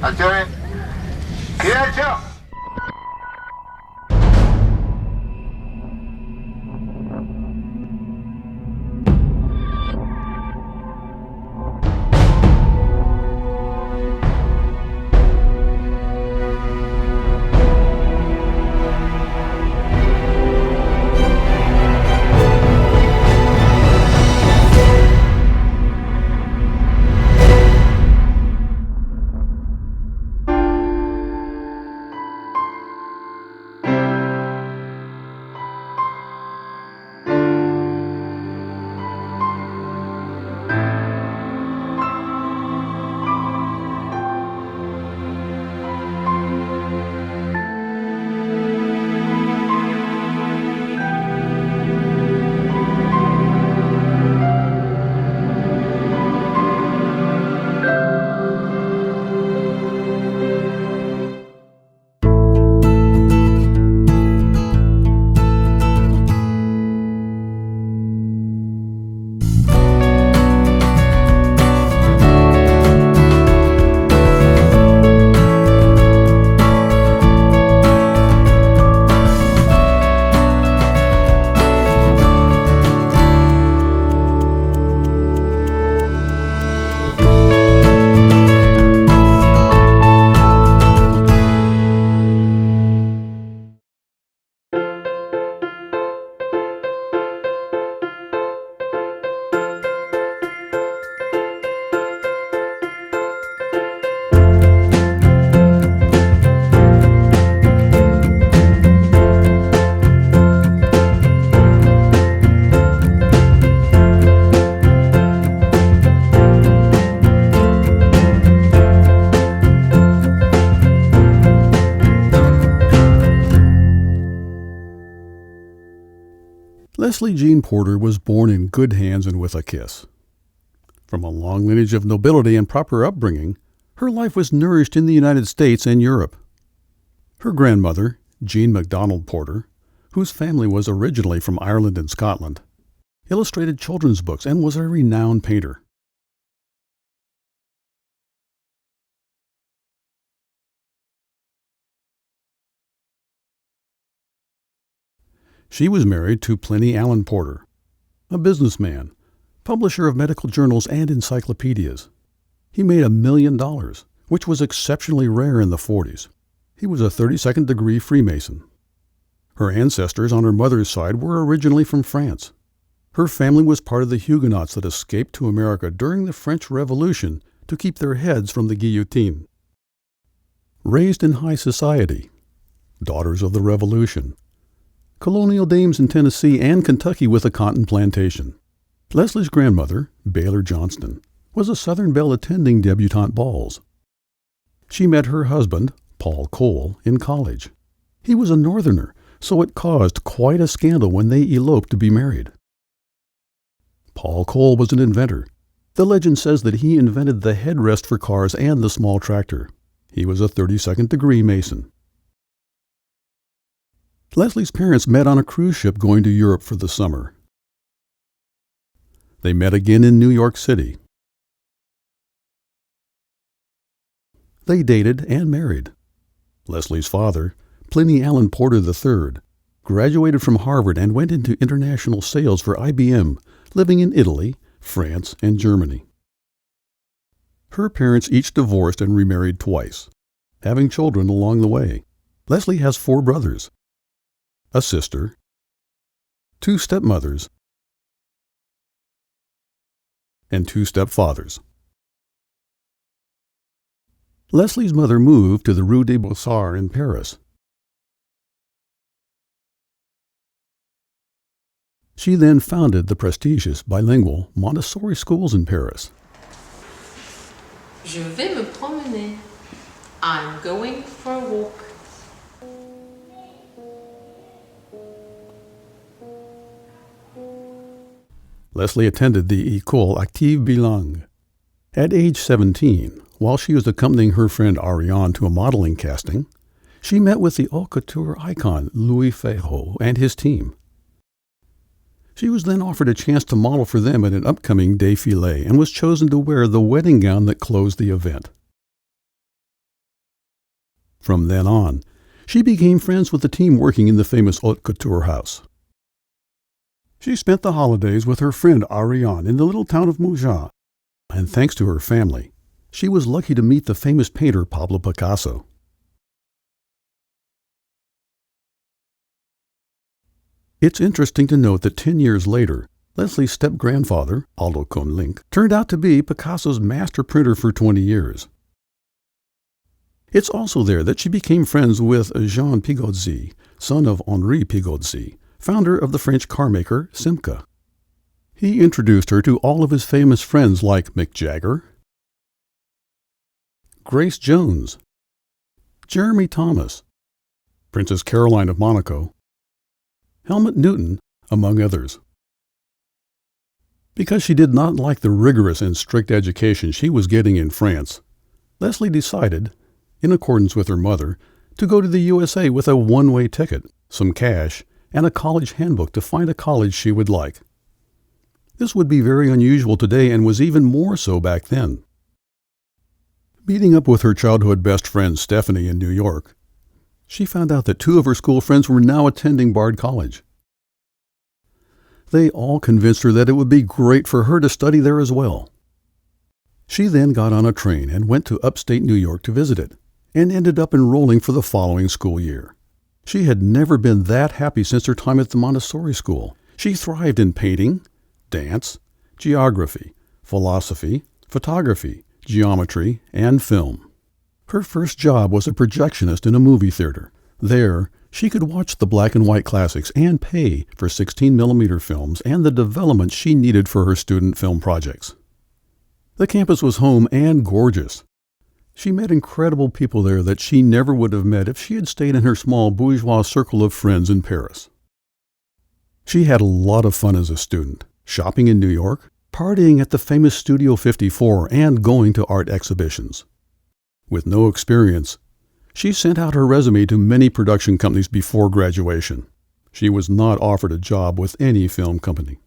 Azione. Silenzio. Leslie Jean Porter was born in good hands and with a kiss. From a long lineage of nobility and proper upbringing, her life was nourished in the United States and Europe. Her grandmother, Jean MacDonald Porter, whose family was originally from Ireland and Scotland, illustrated children's books and was a renowned painter. She was married to Pliny Allen Porter, a businessman, publisher of medical journals and encyclopedias. He made $1 million, which was exceptionally rare in the 40s. He was a 32nd degree Freemason. Her ancestors on her mother's side were originally from France. Her family was part of the Huguenots that escaped to America during the French Revolution to keep their heads from the guillotine. Raised in high society, daughters of the Revolution, colonial dames in Tennessee and Kentucky with a cotton plantation. Leslie's grandmother, Baylor Johnston, was a Southern belle attending debutante balls. She met her husband, Paul Cole, in college. He was a Northerner, so it caused quite a scandal when they eloped to be married. Paul Cole was an inventor. The legend says that he invented the headrest for cars and the small tractor. He was a 32nd degree Mason. Leslie's parents met on a cruise ship going to Europe for the summer. They met again in New York City. They dated and married. Leslie's father, Pliny Allen Porter III, graduated from Harvard and went into international sales for IBM, living in Italy, France, and Germany. Her parents each divorced and remarried twice, having children along the way. Leslie has 4 brothers, a sister, 2 stepmothers, and 2 stepfathers. Leslie's mother moved to the Rue des Beaux-Arts in Paris. She then founded the prestigious bilingual Montessori schools in Paris. Je vais me promener. I'm going for a walk. Leslie attended the École Active Bilingue. At age 17, while she was accompanying her friend Ariane to a modeling casting, she met with the Haute Couture icon Louis Féraud and his team. She was then offered a chance to model for them at an upcoming défilé and was chosen to wear the wedding gown that closed the event. From then on, she became friends with the team working in the famous Haute Couture house. She spent the holidays with her friend Ariane in the little town of Mougins, and thanks to her family, she was lucky to meet the famous painter Pablo Picasso. It's interesting to note that 10 years later, Leslie's step-grandfather, Aldo Conlink, turned out to be Picasso's master printer for 20 years. It's also there that she became friends with Jean Pigozzi, son of Henri Pigozzi, founder of the French carmaker Simca. He introduced her to all of his famous friends like Mick Jagger, Grace Jones, Jeremy Thomas, Princess Caroline of Monaco, Helmut Newton, among others. Because she did not like the rigorous and strict education she was getting in France, Leslie decided, in accordance with her mother, to go to the USA with a one-way ticket, some cash, and a college handbook to find a college she would like. This would be very unusual today and was even more so back then. Meeting up with her childhood best friend Stephanie in New York, she found out that 2 of her school friends were now attending Bard College. They all convinced her that it would be great for her to study there as well. She then got on a train and went to upstate New York to visit it, and ended up enrolling for the following school year. She had never been that happy since her time at the Montessori school. She thrived in painting, dance, geography, philosophy, photography, geometry, and film. Her first job was a projectionist in a movie theater. There, she could watch the black and white classics and pay for 16mm films and the development she needed for her student film projects. The campus was home and gorgeous. She met incredible people there that she never would have met if she had stayed in her small bourgeois circle of friends in Paris. She had a lot of fun as a student, shopping in New York, partying at the famous Studio 54, and going to art exhibitions. With no experience, she sent out her resume to many production companies before graduation. She was not offered a job with any film company.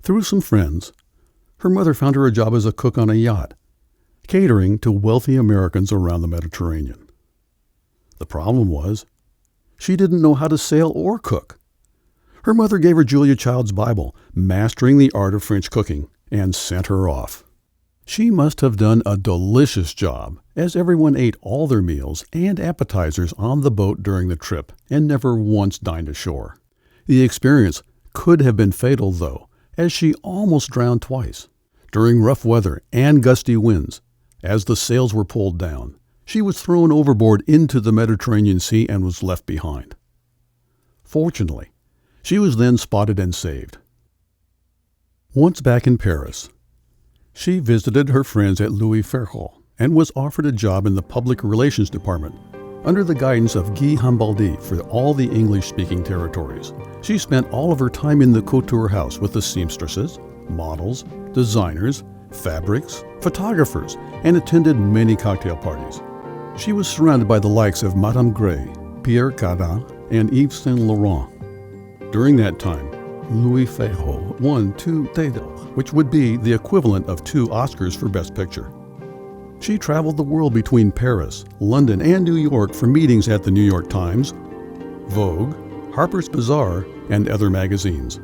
Through some friends, her mother found her a job as a cook on a yacht, catering to wealthy Americans around the Mediterranean. The problem was, she didn't know how to sail or cook. Her mother gave her Julia Child's Bible, Mastering the Art of French Cooking, and sent her off. She must have done a delicious job, as everyone ate all their meals and appetizers on the boat during the trip and never once dined ashore. The experience could have been fatal, though, as she almost drowned twice. During rough weather and gusty winds, as the sails were pulled down, she was thrown overboard into the Mediterranean Sea and was left behind. Fortunately, she was then spotted and saved. Once back in Paris, she visited her friends at Louis Féraud and was offered a job in the public relations department under the guidance of Guy Hambaldi for all the English-speaking territories. She spent all of her time in the couture house with the seamstresses, models, designers, fabrics, photographers, and attended many cocktail parties. She was surrounded by the likes of Madame Gray, Pierre Cardin, and Yves Saint Laurent. During that time, Louis Féraud won 2 Théâtres, which would be the equivalent of 2 Oscars for Best Picture. She traveled the world between Paris, London, and New York for meetings at the New York Times, Vogue, Harper's Bazaar, and other magazines.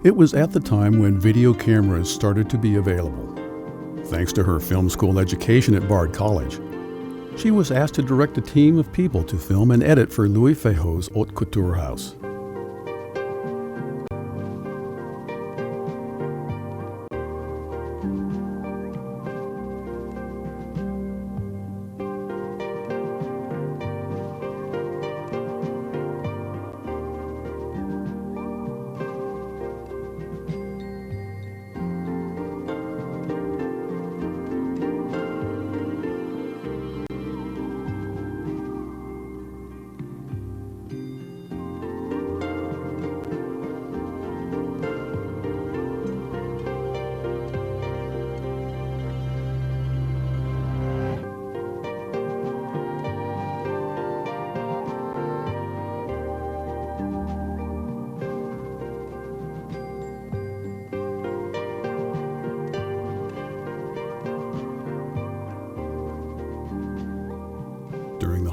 It was at the time when video cameras started to be available. Thanks to her film school education at Bard College, she was asked to direct a team of people to film and edit for Louis Féraud's Haute Couture house.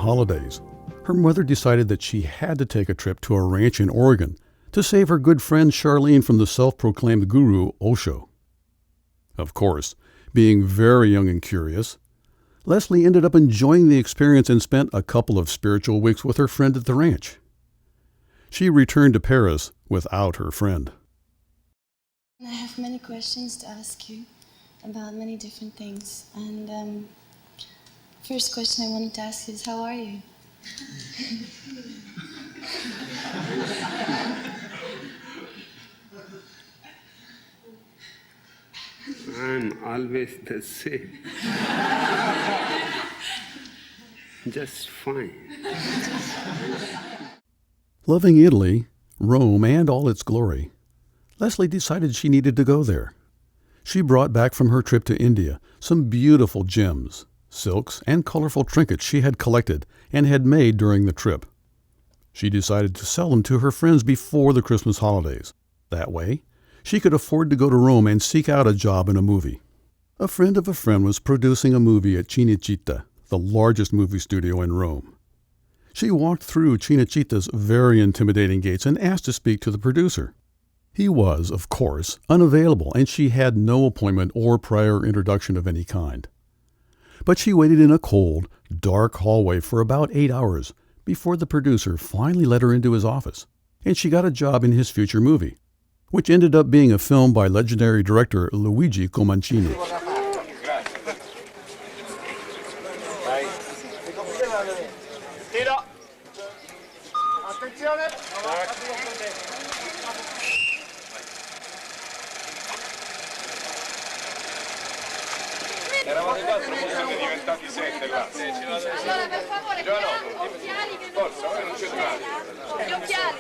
holidays, her mother decided that she had to take a trip to a ranch in Oregon to save her good friend Charlene from the self-proclaimed guru Osho. Of course, being very young and curious, Leslie ended up enjoying the experience and spent a couple of spiritual weeks with her friend at the ranch. She returned to Paris without her friend. I have many questions to ask you about many different things. And first question I wanted to ask you is, how are you? I'm always the same. Just fine. Loving Italy, Rome, and all its glory, Leslie decided she needed to go there. She brought back from her trip to India some beautiful gems, silks, and colorful trinkets she had collected and had made during the trip. She decided to sell them to her friends before the Christmas holidays. That way, she could afford to go to Rome and seek out a job in a movie. A friend of a friend was producing a movie at Cinecittà, the largest movie studio in Rome. She walked through Cinecittà's very intimidating gates and asked to speak to the producer. He was, of course, unavailable, and she had no appointment or prior introduction of any kind. But she waited in a cold, dark hallway for about 8 hours before the producer finally let her into his office, and she got a job in his future movie, which ended up being a film by legendary director Luigi Commencini. Eravate 4, poi siete diventati 7 là. Allora, per favore, occhiali che Forza, non c'è tra. gli occhiali.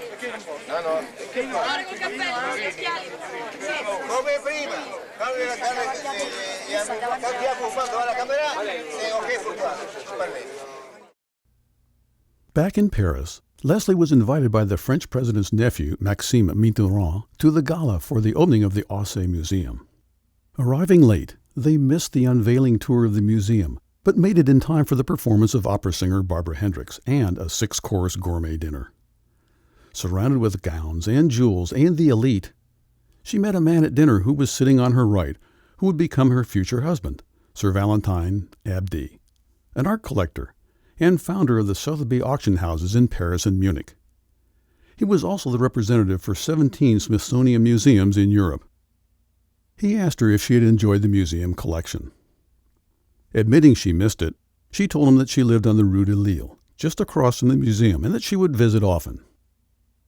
No. Allora col cappello, gli occhiali. Come prima. Quando la camera, Back in Paris, Leslie was invited by the French president's nephew, Maxime Mitterrand, to the gala for the opening of the Orsay Museum. Arriving late, they missed the unveiling tour of the museum, but made it in time for the performance of opera singer Barbara Hendricks and a 6-course gourmet dinner. Surrounded with gowns and jewels and the elite, she met a man at dinner who was sitting on her right, who would become her future husband, Sir Valentine Abdy, an art collector and founder of the Sotheby's auction houses in Paris and Munich. He was also the representative for 17 Smithsonian museums in Europe. He asked her if she had enjoyed the museum collection. Admitting she missed it, she told him that she lived on the Rue de Lille, just across from the museum, and that she would visit often.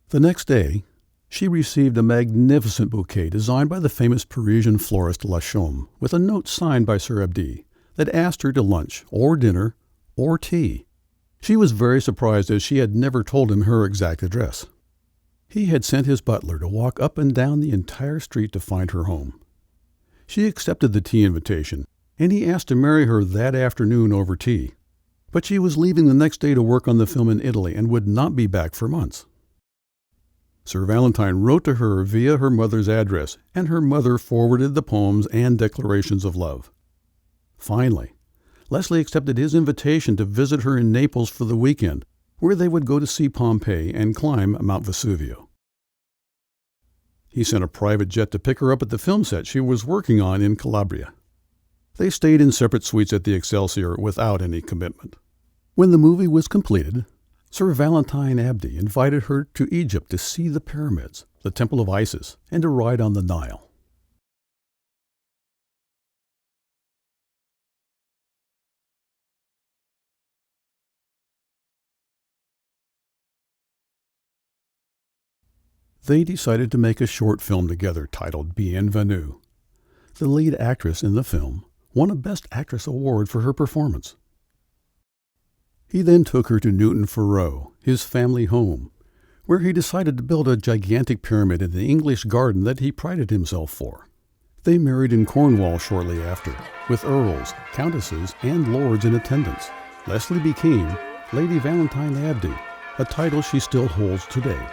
The next day, she received a magnificent bouquet designed by the famous Parisian florist Lachaume, with a note signed by Sir Abdy that asked her to lunch, or dinner, or tea. She was very surprised, as she had never told him her exact address. He had sent his butler to walk up and down the entire street to find her home. She accepted the tea invitation, and he asked to marry her that afternoon over tea. But she was leaving the next day to work on the film in Italy and would not be back for months. Sir Valentine wrote to her via her mother's address, and her mother forwarded the poems and declarations of love. Finally, Leslie accepted his invitation to visit her in Naples for the weekend, where they would go to see Pompeii and climb Mount Vesuvio. He sent a private jet to pick her up at the film set she was working on in Calabria. They stayed in separate suites at the Excelsior without any commitment. When the movie was completed, Sir Valentine Abdy invited her to Egypt to see the pyramids, the Temple of Isis, and to ride on the Nile. They decided to make a short film together titled Bienvenue. The lead actress in the film won a Best Actress award for her performance. He then took her to Newton Faroe, his family home, where he decided to build a gigantic pyramid in the English garden that he prided himself for. They married in Cornwall shortly after, with earls, countesses, and lords in attendance. Leslie became Lady Valentine Abdy, a title she still holds today.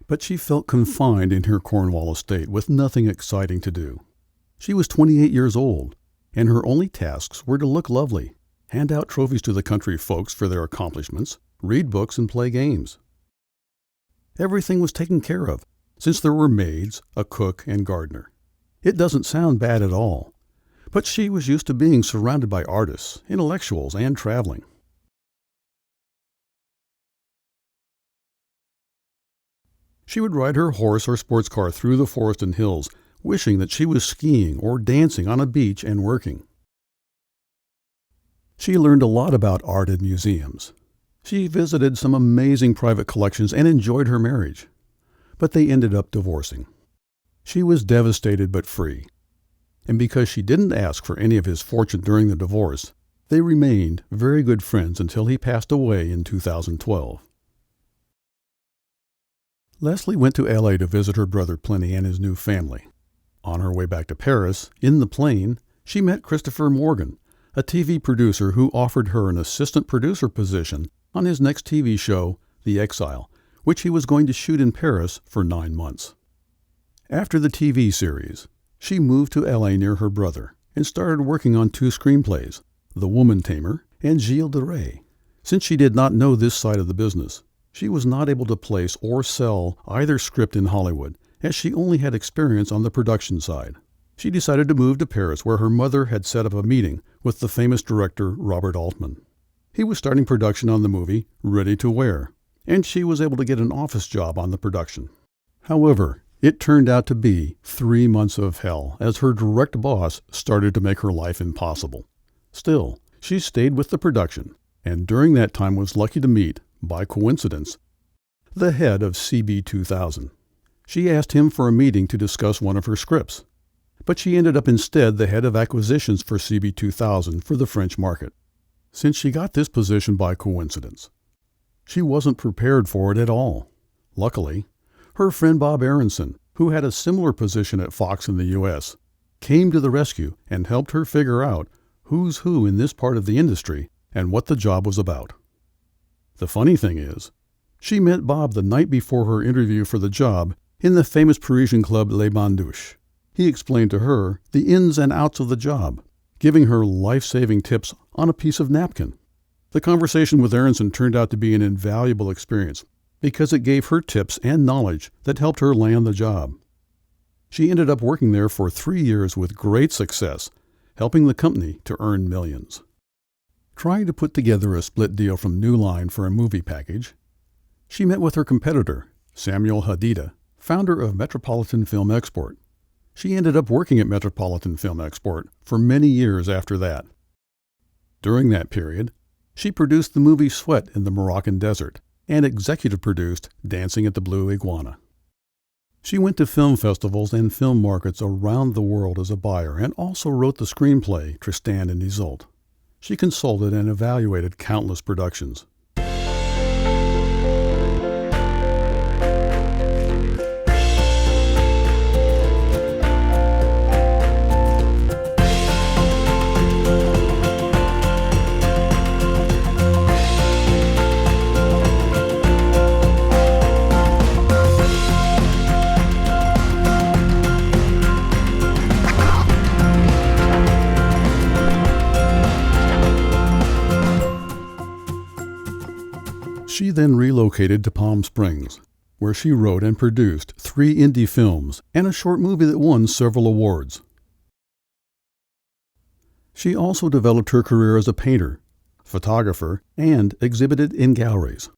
But she felt confined in her Cornwall estate with nothing exciting to do. She was 28 years old, and her only tasks were to look lovely, hand out trophies to the country folks for their accomplishments, read books, and play games. Everything was taken care of, since there were maids, a cook, and gardener. It doesn't sound bad at all, but she was used to being surrounded by artists, intellectuals, and traveling. She would ride her horse or sports car through the forest and hills, wishing that she was skiing or dancing on a beach and working. She learned a lot about art and museums. She visited some amazing private collections and enjoyed her marriage. But they ended up divorcing. She was devastated but free. And because she didn't ask for any of his fortune during the divorce, they remained very good friends until he passed away in 2012. Leslie went to L.A. to visit her brother Pliny and his new family. On her way back to Paris, in the plane, she met Christopher Morgan, a TV producer who offered her an assistant producer position on his next TV show, The Exile, which he was going to shoot in Paris for 9 months. After the TV series, she moved to L.A. near her brother and started working on 2 screenplays, The Woman Tamer and Gilles de Rais. Since she did not know this side of the business, she was not able to place or sell either script in Hollywood, as she only had experience on the production side. She decided to move to Paris, where her mother had set up a meeting with the famous director Robert Altman. He was starting production on the movie Ready to Wear, and she was able to get an office job on the production. However, it turned out to be 3 months of hell, as her direct boss started to make her life impossible. Still, she stayed with the production, and during that time was lucky to meet, by coincidence, the head of CB 2000. She asked him for a meeting to discuss one of her scripts, but she ended up instead the head of acquisitions for CB 2000 for the French market. Since she got this position by coincidence, she wasn't prepared for it at all. Luckily, her friend Bob Aronson, who had a similar position at Fox in the U.S., came to the rescue and helped her figure out who's who in this part of the industry and what the job was about. The funny thing is, she met Bob the night before her interview for the job in the famous Parisian club Les Bandouches. He explained to her the ins and outs of the job, giving her life-saving tips on a piece of napkin. The conversation with Aronson turned out to be an invaluable experience because it gave her tips and knowledge that helped her land the job. She ended up working there for 3 years with great success, helping the company to earn millions. Trying to put together a split deal from New Line for a movie package, she met with her competitor, Samuel Hadida, founder of Metropolitan Film Export. She ended up working at Metropolitan Film Export for many years after that. During that period, she produced the movie Sweat in the Moroccan Desert and executive produced Dancing at the Blue Iguana. She went to film festivals and film markets around the world as a buyer and also wrote the screenplay Tristan and Isolde. She consulted and evaluated countless productions. She then relocated to Palm Springs, where she wrote and produced 3 indie films and a short movie that won several awards. She also developed her career as a painter, photographer, and exhibited in galleries.